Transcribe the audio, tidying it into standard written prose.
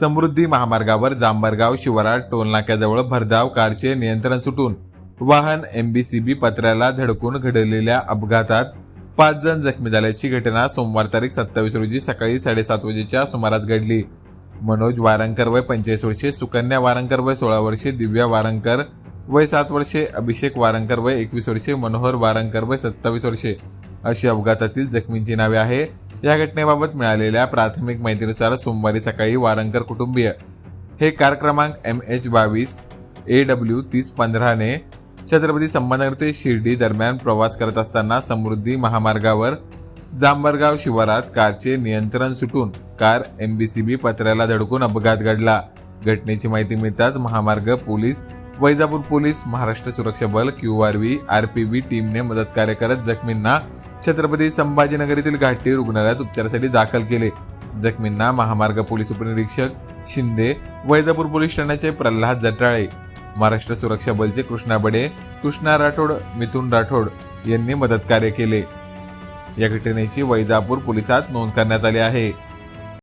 समृद्धी महामार्गावर जांभरगाव शिवारात टोलनाक्याजवळ भरधाव कारचे नियंत्रण सुटून वाहन MBCB पत्र्याला धडकून घडलेल्या अपघातात 5 जण जखमी झाल्याची घटना सोमवार तारीख 27 रोजी सकाळी 7:30 वाजेच्या सुमारास घडली। मनोज वारंकर वय 45 वर्षे, सुकन्या वारंकर वय 16 वर्षे, दिव्या वारंकर वय 7 वर्षे, अभिषेक वारंकर वय 21 वर्षे, मनोहर वारंकर वय 27 वर्षे अशी अपघातातील जखमींची नावे आहे। या घटनेबाबत मिळालेल्या प्राथमिक माहितीनुसार सोमवारी सकाळी वारंकर कुटुंबीय हे कार क्रमांक MH22 AW 3015 ने छत्रपती संभाजीनगर ते शिर्डी दरम्यान प्रवास करत असताना समृद्धी महामार्गावर जांभरगाव शिवारात कारचे नियंत्रण सुटून कार MBCB पत्र्याला धडकून अपघात घडला। घटनेची माहिती मिळताच महामार्ग पोलीस, वैजापूर पोलीस, महाराष्ट्र सुरक्षा बल, QRV, RPB टीमने मदत कार्य करत जखमींना छत्रपती संभाजीनगर येथील घाटी रुग्णालयात उपचारासाठी दाखल केले। जखमींना महामार्ग पोलीस उपनिरीक्षक शिंदे, वैजापूर पोलीस ठाण्याचे प्रल्हाद जटाळे, महाराष्ट्र सुरक्षा बलचे कृष्णा बडे, कृष्णा राठोड, मिथुन राठोड यांनी मदत कार्य केले। या घटनेची वैजापूर पोलिसात नोंद करण्यात आली आहे।